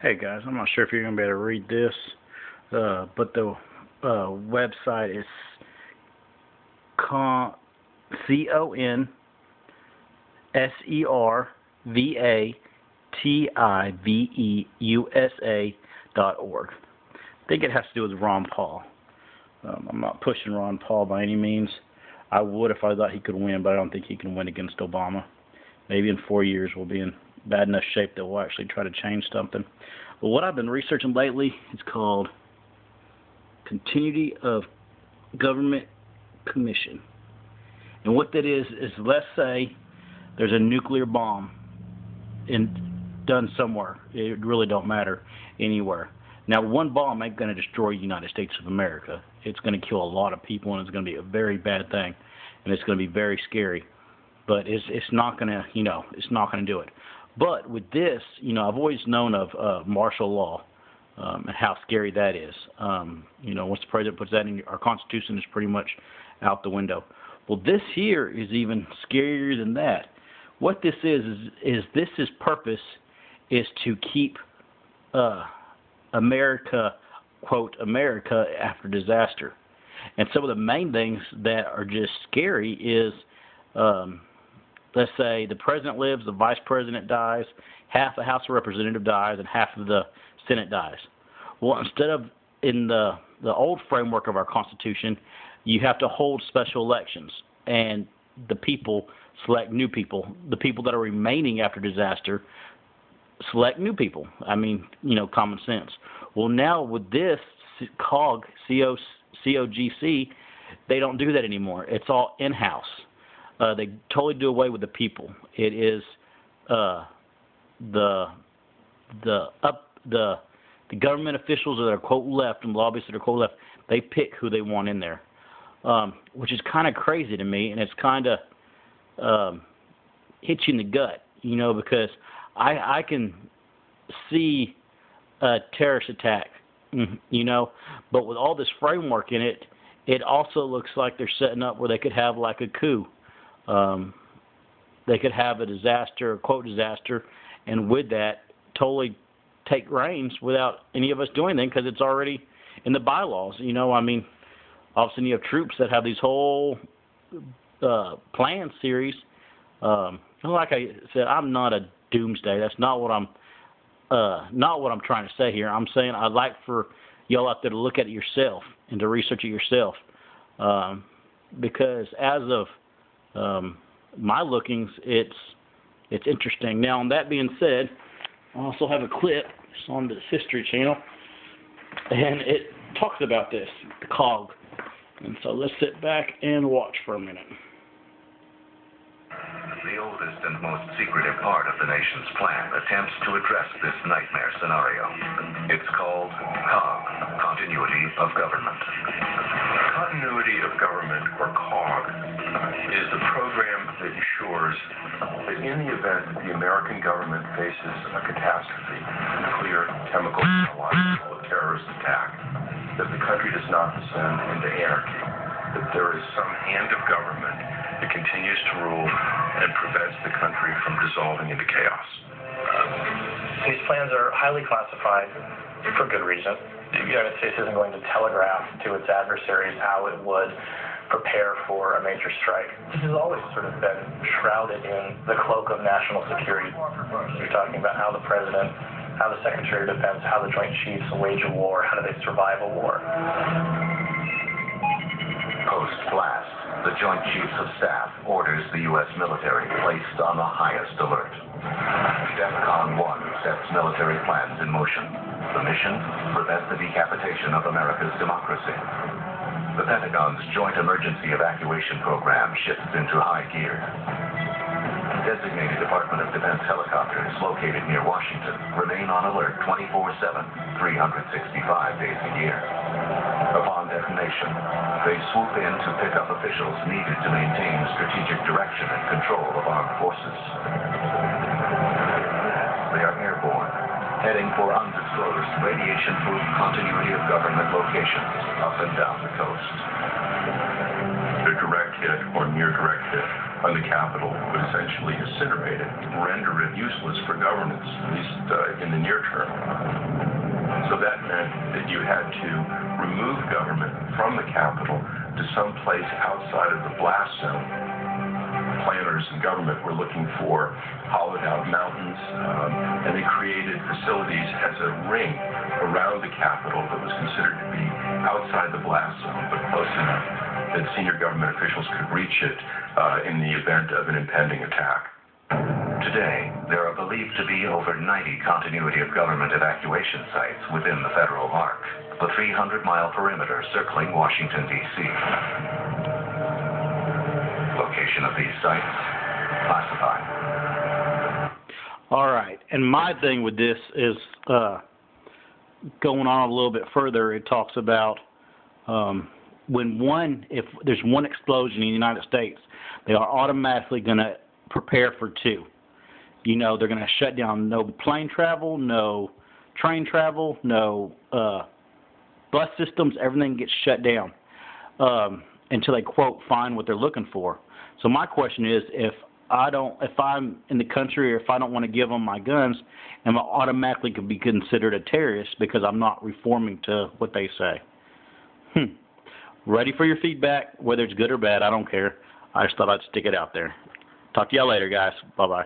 Hey guys, I'm not sure if you're going to be able to read this, but the website is ConservativeUSA.org. I think it has to do with Ron Paul. I'm not pushing Ron Paul by any means. I would if I thought he could win, but I don't think he can win against Obama. Maybe in 4 years we'll be in bad enough shape that we'll actually try to change something. But what I've been researching lately is called Continuity of Government Commission. And what that is let's say there's a nuclear bomb done somewhere. It really don't matter anywhere. Now, one bomb ain't going to destroy the United States of America. It's going to kill a lot of people, and it's going to be a very bad thing, and it's going to be very scary. But it's not going to, it's not going to do it. But with this, I've always known of martial law and how scary that is. Once the president puts that in, our Constitution is pretty much out the window. Well, this here is even scarier than that. What this is this purpose is to keep America, quote, America after disaster. And some of the main things that are just scary is, let's say the president lives, the vice president dies, half the House of Representatives dies, and half of the Senate dies. Well, instead of in the old framework of our Constitution, you have to hold special elections, and the people select new people. The people that are remaining after disaster select new people. I mean, common sense. Well, now with this COG, C-O-G-C, they don't do that anymore. It's all in-house. They totally do away with the people. It is the government officials that are quote left and lobbyists that are quote left. They pick who they want in there, which is kind of crazy to me, and it's kind of hits you in the gut, because I can see a terrorist attack, but with all this framework in it, it also looks like they're setting up where they could have like a coup. They could have a disaster, a quote disaster, and with that, totally take reins without any of us doing anything because it's already in the bylaws. All of a sudden you have troops that have these whole plan series. Like I said, I'm not a doomsday. That's not what I'm trying to say here. I'm saying I'd like for y'all out there to look at it yourself and to research it yourself, because as of my lookings, it's interesting. Now, on that being said, I also have a clip. It's on the History Channel, and it talks about this, the COG. And so let's sit back and watch for a minute. The oldest and most secretive part of the nation's plan attempts to address this nightmare scenario. It's called COG, Continuity of Government. Continuity of Government, or COG, is a program that ensures that in the event that the American government faces a catastrophe, nuclear, chemical, biological, or terrorist attack, that the country does not descend into anarchy, that there is some hand of government that continues to rule and prevents the country from dissolving into chaos. These plans are highly classified for good reason. The United States isn't going to telegraph to its adversaries how it would prepare for a major strike. This has always sort of been shrouded in the cloak of national security. You're talking about how the president, how the Secretary of Defense, how the Joint Chiefs wage a war, how do they survive a war. Post-blast, the Joint Chiefs of Staff orders the U.S. military placed on the highest alert. DEFCON 1 sets military plans in motion. The mission? Prevent the decapitation of America's democracy. The Pentagon's Joint Emergency Evacuation Program shifts into high gear. Designated Department of Defense helicopters located near Washington remain on alert 24/7, 365 days a year. Upon detonation, they swoop in to pick up officials needed to maintain strategic direction and control of armed forces. They are airborne, heading for undisclosed radiation-proof continuity of government locations up and down the coast. A direct hit or near direct hit on the Capitol would essentially incinerate it, render it useless for governance, at least in the near term. So that meant that you had to remove government from the capital to some place outside of the blast zone. Planners and government were looking for hollowed-out mountains, and they created facilities as a ring around the capital that was considered to be outside the blast zone, but close enough that senior government officials could reach it in the event of an impending attack. Today, there are believed to be over 90 continuity of government evacuation sites within the federal arc, the 300-mile perimeter circling Washington, D.C. Location of these sites, classified. All right, and my thing with this is going on a little bit further. It talks about if there's one explosion in the United States, they are automatically going to prepare for two. You know, they're going to shut down no plane travel, no train travel, no bus systems. Everything gets shut down until they, quote, find what they're looking for. So my question is, if I'm in the country or if I don't want to give them my guns, am I automatically could be considered a terrorist because I'm not reforming to what they say? Ready for your feedback, whether it's good or bad. I don't care. I just thought I'd stick it out there. Talk to y'all later, guys. Bye-bye.